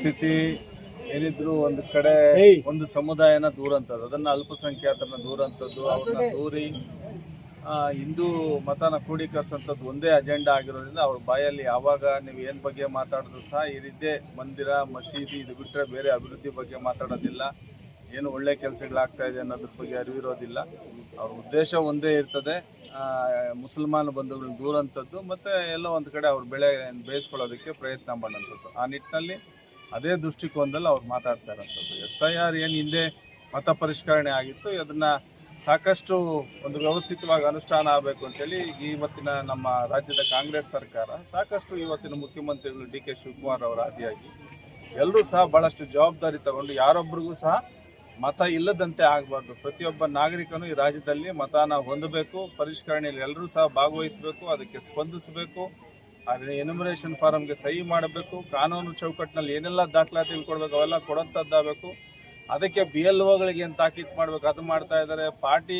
ಪರಿಸ್ಥಿತಿ ಏನಿದ್ರು ಒಂದು ಕಡೆ ಒಂದು ಸಮುದಾಯನ ದೂರ ಅಂತದ್ದು, ಅದನ್ನ ಅಲ್ಪಸಂಖ್ಯಾತರನ್ನ ದೂರ ಅಂತದ್ದು, ಅವ್ರನ್ನ ದೂರಿ ಹಿಂದೂ ಮತನ ಕ್ರೋಢೀಕರಿಸುವಂಥದ್ದು ಒಂದೇ ಅಜೆಂಡಾ ಆಗಿರೋದ್ರಿಂದ ಅವ್ರ ಬಾಯಲ್ಲಿ ಯಾವಾಗ ನೀವು ಏನು ಬಗ್ಗೆ ಮಾತಾಡಿದ್ರು ಸಹ ಈ ರೀತಿ ಮಂದಿರ ಮಸೀದಿ ಇದು ಬಿಟ್ಟರೆ ಬೇರೆ ಅಭಿವೃದ್ಧಿ ಬಗ್ಗೆ ಮಾತಾಡೋದಿಲ್ಲ, ಏನು ಒಳ್ಳೆ ಕೆಲಸಗಳಾಗ್ತಾ ಇದೆ ಅನ್ನೋದ್ರ ಬಗ್ಗೆ ಅರಿವಿರೋದಿಲ್ಲ. ಅವ್ರ ಉದ್ದೇಶ ಒಂದೇ ಇರ್ತದೆ, ಮುಸಲ್ಮಾನ ಬಂಧುಗಳನ್ನ ದೂರಂಥದ್ದು ಮತ್ತು ಎಲ್ಲೋ ಒಂದು ಕಡೆ ಅವ್ರ ಬೆಳೆ ಬೇಯಿಸ್ಕೊಳ್ಳೋದಕ್ಕೆ ಪ್ರಯತ್ನ ಮಾಡೋಂಥದ್ದು. ಆ ನಿಟ್ಟಿನಲ್ಲಿ ಅದೇ ದೃಷ್ಟಿಕೋನದಲ್ಲಿ ಅವ್ರು ಮಾತಾಡ್ತಾ ಇರೋಂಥದ್ದು. SIR ಏನು ಹಿಂದೆ ಮತ ಪರಿಷ್ಕರಣೆ ಆಗಿತ್ತು, ಅದನ್ನು ಸಾಕಷ್ಟು ಒಂದು ವ್ಯವಸ್ಥಿತವಾಗಿ ಅನುಷ್ಠಾನ ಆಗಬೇಕು ಅಂತೇಳಿ ಇವತ್ತಿನ ನಮ್ಮ ರಾಜ್ಯದ ಕಾಂಗ್ರೆಸ್ ಸರ್ಕಾರ ಸಾಕಷ್ಟು ಇವತ್ತಿನ ಮುಖ್ಯಮಂತ್ರಿಗಳು DK ಶಿವಕುಮಾರ್ ಅವರ ಆದಿಯಾಗಿ ಎಲ್ಲರೂ ಸಹ ಭಾಳಷ್ಟು ಜವಾಬ್ದಾರಿ ತಗೊಂಡು ಯಾರೊಬ್ಬರಿಗೂ ಸಹ ಮತ ಇಲ್ಲದಂತೆ ಆಗಬಾರ್ದು, ಪ್ರತಿಯೊಬ್ಬ ನಾಗರಿಕನು ಈ ರಾಜ್ಯದಲ್ಲಿ ಮತನ ಹೊಂದಬೇಕು, ಪರಿಷ್ಕರಣೆಯಲ್ಲಿ ಎಲ್ಲರೂ ಸಹ ಭಾಗವಹಿಸಬೇಕು, ಅದಕ್ಕೆ ಸ್ಪಂದಿಸಬೇಕು, ಅದನ್ನ ಎನ್ಯುಮರೇಷನ್ ಫಾರಮ್ಗೆ ಸಹಿ ಮಾಡಬೇಕು, ಕಾನೂನು ಚೌಕಟ್ಟಿನಲ್ಲಿ ಏನೆಲ್ಲ ದಾಖಲಾತಿಗಳು ಕೊಡಬೇಕು ಅವೆಲ್ಲ ಕೊಡೋಂಥದ್ದಾಗಬೇಕು. ಅದಕ್ಕೆ BLOಗಳಿಗೆ ಏನು ತಾಕೀತು ಮಾಡಬೇಕು ಅದು ಮಾಡ್ತಾ ಇದ್ದಾರೆ. ಪಾರ್ಟಿ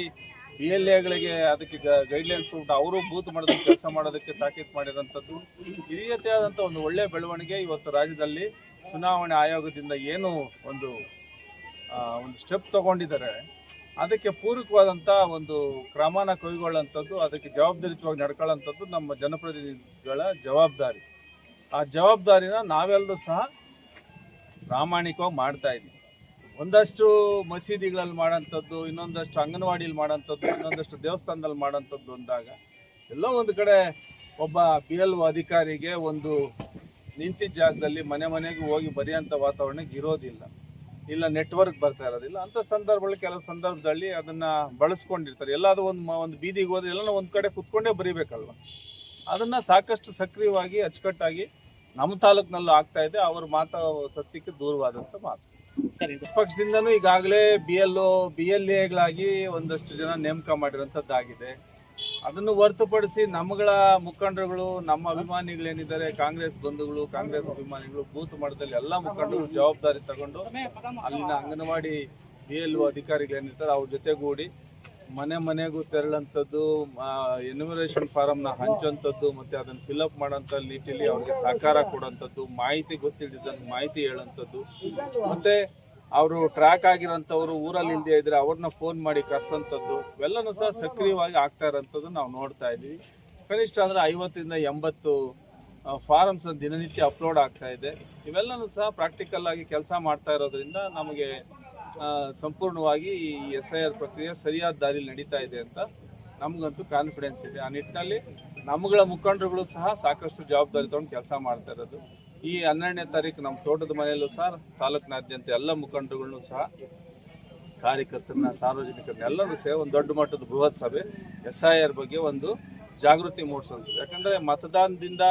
BLAಗಳಿಗೆ ಅದಕ್ಕೆ ಗೈಡ್ಲೈನ್ಸ್ ಕೊಟ್ಟು ಅವರು ಬೂತ್ ಮಾಡೋದಕ್ಕೆ ಕೆಲಸ ಮಾಡೋದಕ್ಕೆ ತಾಕೀತು ಮಾಡಿರೋಂಥದ್ದು. ಈ ರೀತಿಯಾದಂಥ ಒಂದು ಒಳ್ಳೆಯ ಬೆಳವಣಿಗೆ ಇವತ್ತು ರಾಜ್ಯದಲ್ಲಿ ಚುನಾವಣೆ ಆಯೋಗದಿಂದ ಏನು ಒಂದು ಸ್ಟೆಪ್ ತಗೊಂಡಿದ್ದಾರೆ, ಅದಕ್ಕೆ ಪೂರಕವಾದಂಥ ಒಂದು ಕ್ರಮನ ಕೈಗೊಳ್ಳುವಂಥದ್ದು, ಅದಕ್ಕೆ ಜವಾಬ್ದಾರಿಯುತವಾಗಿ ನಡ್ಕೊಳ್ಳೋಂಥದ್ದು ನಮ್ಮ ಜನಪ್ರತಿನಿಧಿಗಳ ಜವಾಬ್ದಾರಿ. ಆ ಜವಾಬ್ದಾರಿನ ನಾವೆಲ್ಲರೂ ಸಹ ಪ್ರಾಮಾಣಿಕವಾಗಿ ಮಾಡ್ತಾ ಇದ್ದೀವಿ. ಒಂದಷ್ಟು ಮಸೀದಿಗಳಲ್ಲಿ ಮಾಡೋಂಥದ್ದು, ಇನ್ನೊಂದಷ್ಟು ಅಂಗನವಾಡಿಯಲ್ಲಿ ಮಾಡೋಂಥದ್ದು, ಇನ್ನೊಂದಷ್ಟು ದೇವಸ್ಥಾನದಲ್ಲಿ ಮಾಡೋಂಥದ್ದು ಅಂದಾಗ ಎಲ್ಲೋ ಒಂದು ಕಡೆ ಒಬ್ಬ BLO ಅಧಿಕಾರಿಗೆ ಒಂದು ನಿಂತಿದ್ದ ಜಾಗದಲ್ಲಿ ಮನೆ ಮನೆಗೂ ಹೋಗಿ ಬರೆಯೋಂಥ ವಾತಾವರಣಕ್ಕೆ ಇರೋದಿಲ್ಲ, ಇಲ್ಲ ನೆಟ್ವರ್ಕ್ ಬರ್ತಾ ಇರೋದಿಲ್ಲ. ಅಂಥ ಸಂದರ್ಭಗಳಲ್ಲಿ ಕೆಲವು ಸಂದರ್ಭದಲ್ಲಿ ಅದನ್ನು ಬಳಸ್ಕೊಂಡಿರ್ತಾರೆ. ಎಲ್ಲಾದರೂ ಒಂದು ಬೀದಿಗೆ ಹೋದ್ರೆ ಎಲ್ಲ ಒಂದು ಕಡೆ ಕುತ್ಕೊಂಡೇ ಬರೀಬೇಕಲ್ವ, ಅದನ್ನು ಸಾಕಷ್ಟು ಸಕ್ರಿಯವಾಗಿ ಅಚ್ಚುಕಟ್ಟಾಗಿ ನಮ್ಮ ತಾಲೂಕಿನಲ್ಲೂ ಆಗ್ತಾ ಇದೆ. ಅವ್ರ ಮಾತು ಸತ್ಯಕ್ಕೆ ದೂರವಾದಂಥ ಮಾತು. ಸರಿ, ಪಕ್ಷದಿಂದನೂ ಈಗಾಗಲೇ BLAಗಳಾಗಿ ಒಂದಷ್ಟು ಜನ ನೇಮಕ ಮಾಡಿರೋಂಥದ್ದಾಗಿದೆ. ಅದನ್ನು ಹೊರತುಪಡಿಸಿ ನಮ್ಮಗಳ ಮುಖಂಡರುಗಳು, ನಮ್ಮ ಅಭಿಮಾನಿಗಳೇನಿದ್ದಾರೆ, ಕಾಂಗ್ರೆಸ್ ಬಂಧುಗಳು, ಕಾಂಗ್ರೆಸ್ ಅಭಿಮಾನಿಗಳು ಬೂತ್ ಮಟ್ಟದಲ್ಲಿ ಎಲ್ಲ ಮುಖಂಡರು ಜವಾಬ್ದಾರಿ ತಗೊಂಡು ಅಲ್ಲಿನ ಅಂಗನವಾಡಿ BLO ಅಧಿಕಾರಿಗಳೇನಿರ್ತಾರೆ ಅವ್ರ ಜೊತೆಗೂಡಿ ಮನೆ ಮನೆಗೂ ತೆರಳಂಥದ್ದು, ಎನ್ಯುಮರೇಷನ್ ಫಾರಮ್ನ ಹಂಚೋಂಥದ್ದು, ಮತ್ತು ಅದನ್ನು ಫಿಲಪ್ ಮಾಡೋಂಥ ನಿಟ್ಟಿನಲ್ಲಿ ಅವ್ರಿಗೆ ಸಹಕಾರ ಕೊಡೋಂಥದ್ದು, ಮಾಹಿತಿ ಗೊತ್ತಿಲ್ಲದಿದ್ದನ್ನು ಮಾಹಿತಿ ಹೇಳೋಂಥದ್ದು, ಮತ್ತು ಅವರು ಟ್ರ್ಯಾಕ್ ಆಗಿರೋಂಥವ್ರು ಊರಲ್ಲಿ ಇಲ್ಲದೆ ಇದ್ದರೆ ಅವ್ರನ್ನ ಫೋನ್ ಮಾಡಿ ಕರ್ಸೋಂಥದ್ದು, ಇವೆಲ್ಲನೂ ಸಹ ಸಕ್ರಿಯವಾಗಿ ಆಗ್ತಾ ಇರೋಂಥದ್ದು ನಾವು ನೋಡ್ತಾ ಇದ್ದೀವಿ. ಕನಿಷ್ಠ ಅಂದರೆ 50ರಿಂದ 80 ಫಾರಮ್ಸ್ ದಿನನಿತ್ಯ ಅಪ್ಲೋಡ್ ಆಗ್ತಾ ಇದೆ. ಇವೆಲ್ಲನೂ ಸಹ ಪ್ರಾಕ್ಟಿಕಲ್ ಆಗಿ ಕೆಲಸ ಮಾಡ್ತಾ ಇರೋದ್ರಿಂದ ನಮಗೆ ಸಂಪೂರ್ಣವಾಗಿ ಈ SIR ಪ್ರಕ್ರಿಯೆ ಸರಿಯಾದ ದಾರಿಯಲ್ಲಿ ನಡೀತಾ ಇದೆ ಅಂತ ನಮಗಂತೂ ಕಾನ್ಫಿಡೆನ್ಸ್ ಇದೆ. ಆ ನಿಟ್ಟಿನಲ್ಲಿ ನಮ್ಮಗಳ ಮುಖಂಡರುಗಳು ಸಹ ಸಾಕಷ್ಟು ಜವಾಬ್ದಾರಿ ತಗೊಂಡು ಕೆಲಸ ಮಾಡ್ತಾ ಇರೋದು. ಈ 12ನೇ ತಾರೀಕು ನಮ್ಮ ತೋಟದ ಮನೆಯಲ್ಲೂ ಸಹ ತಾಲೂಕಿನಾದ್ಯಂತ ಎಲ್ಲ ಮುಖಂಡರುಗಳನ್ನು ಸಹ ಕಾರ್ಯಕರ್ತರನ್ನ, ಸಾರ್ವಜನಿಕರನ್ನ ಎಲ್ಲರೂ ಸೇರಿ ಒಂದು ದೊಡ್ಡ ಮಟ್ಟದ ಬೃಹತ್ ಸಭೆ SIR ಬಗ್ಗೆ ಒಂದು ಜಾಗೃತಿ ಮೂಡಿಸೋದು. ಯಾಕಂದರೆ ಮತದಾನದಿಂದ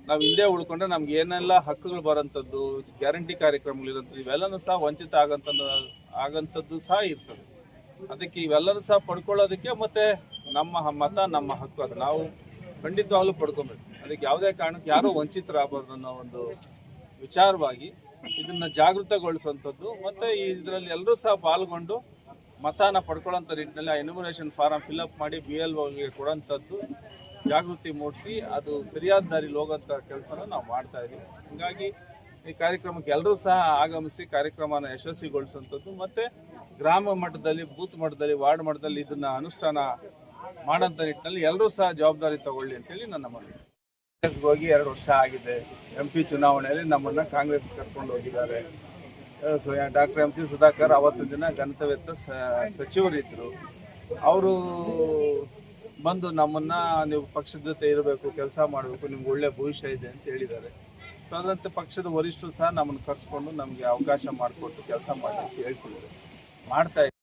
ನಾವು ಹಿಂದೆ ಉಳ್ಕೊಂಡ್ರೆ ನಮ್ಗೆ ಏನೆಲ್ಲ ಹಕ್ಕುಗಳು ಬರೋಂಥದ್ದು, ಗ್ಯಾರಂಟಿ ಕಾರ್ಯಕ್ರಮಗಳಿರೋಂಥದ್ದು ಇವೆಲ್ಲನೂ ಸಹ ವಂಚಿತ ಆಗಂಥದ್ದು ಸಹ ಇರ್ತದೆ. ಅದಕ್ಕೆ ಇವೆಲ್ಲರೂ ಸಹ ಪಡ್ಕೊಳ್ಳೋದಕ್ಕೆ ಮತ್ತು ನಮ್ಮ ಮತ ನಮ್ಮ ಹಕ್ಕು, ಅದು ನಾವು ಖಂಡಿತವಾಗ್ಲೂ ಪಡ್ಕೊಬೇಕು. ಅದಕ್ಕೆ ಯಾವುದೇ ಕಾರಣಕ್ಕೆ ಯಾರೂ ವಂಚಿತರಾಗಬಾರ್ದು ಅನ್ನೋ ಒಂದು ವಿಚಾರವಾಗಿ ಇದನ್ನು ಜಾಗೃತಗೊಳಿಸುವಂಥದ್ದು, ಮತ್ತು ಇದರಲ್ಲಿ ಎಲ್ಲರೂ ಸಹ ಪಾಲ್ಗೊಂಡು ಮತನ ಪಡ್ಕೊಳ್ಳೋಂಥ ನಿಟ್ಟಿನಲ್ಲಿ ಆ ಎನ್ಯುಮರೇಷನ್ ಫಾರಮ್ ಫಿಲಪ್ ಮಾಡಿ BLOಗೆ ಕೊಡೋಂಥದ್ದು, ಜಾಗೃತಿ ಮೂಡಿಸಿ ಅದು ಸರಿಯಾದ ದಾರಿಲಿ ಹೋಗೋಂಥ ಕೆಲಸನ ನಾವು ಮಾಡ್ತಾ ಇದ್ದೀವಿ. ಹೀಗಾಗಿ ಈ ಕಾರ್ಯಕ್ರಮಕ್ಕೆ ಎಲ್ಲರೂ ಸಹ ಆಗಮಿಸಿ ಕಾರ್ಯಕ್ರಮನ ಯಶಸ್ವಿಗೊಳಿಸುವಂಥದ್ದು, ಮತ್ತು ಗ್ರಾಮ ಮಟ್ಟದಲ್ಲಿ, ಬೂತ್ ಮಟ್ಟದಲ್ಲಿ, ವಾರ್ಡ್ ಮಟ್ಟದಲ್ಲಿ ಇದನ್ನು ಅನುಷ್ಠಾನ ಮಾಡೋಂಥ ನಿಟ್ಟಿನಲ್ಲಿ ಎಲ್ಲರೂ ಸಹ ಜವಾಬ್ದಾರಿ ತಗೊಳ್ಳಿ ಅಂತೇಳಿ ನನ್ನ ಮನವಿ. ಕಾಂಗ್ರೆಸ್ಗೆ ಹೋಗಿ 2 ವರ್ಷ ಆಗಿದೆ. MP ಚುನಾವಣೆಯಲ್ಲಿ ನಮ್ಮನ್ನು ಕಾಂಗ್ರೆಸ್ ಕರ್ಕೊಂಡು ಹೋಗಿದ್ದಾರೆ. ಡಾಕ್ಟರ್ MC ಸುಧಾಕರ್ ಅವತ್ತಿನ ದಿನ ಗಣತವ್ಯದ ಸಚಿವರಿದ್ದರು. ಅವರು ಬಂದು ನಮ್ಮನ್ನು ನೀವು ಪಕ್ಷದ ಜೊತೆ ಇರಬೇಕು, ಕೆಲಸ ಮಾಡಬೇಕು, ನಿಮ್ಗೆ ಒಳ್ಳೆ ಭವಿಷ್ಯ ಇದೆ ಅಂತ ಹೇಳಿದ್ದಾರೆ. ಸೊ ಅದಂತೆ ಪಕ್ಷದ ವರಿಷ್ಠರು ಸಹ ನಮ್ಮನ್ನು ಕರೆಸ್ಕೊಂಡು ನಮಗೆ ಅವಕಾಶ ಮಾಡಿಕೊಟ್ಟು ಕೆಲಸ ಮಾಡಿ ಅಂತ ಹೇಳ್ತಿದ್ದಾರೆ, ಮಾಡ್ತಾ ಇದ್ದಾರೆ.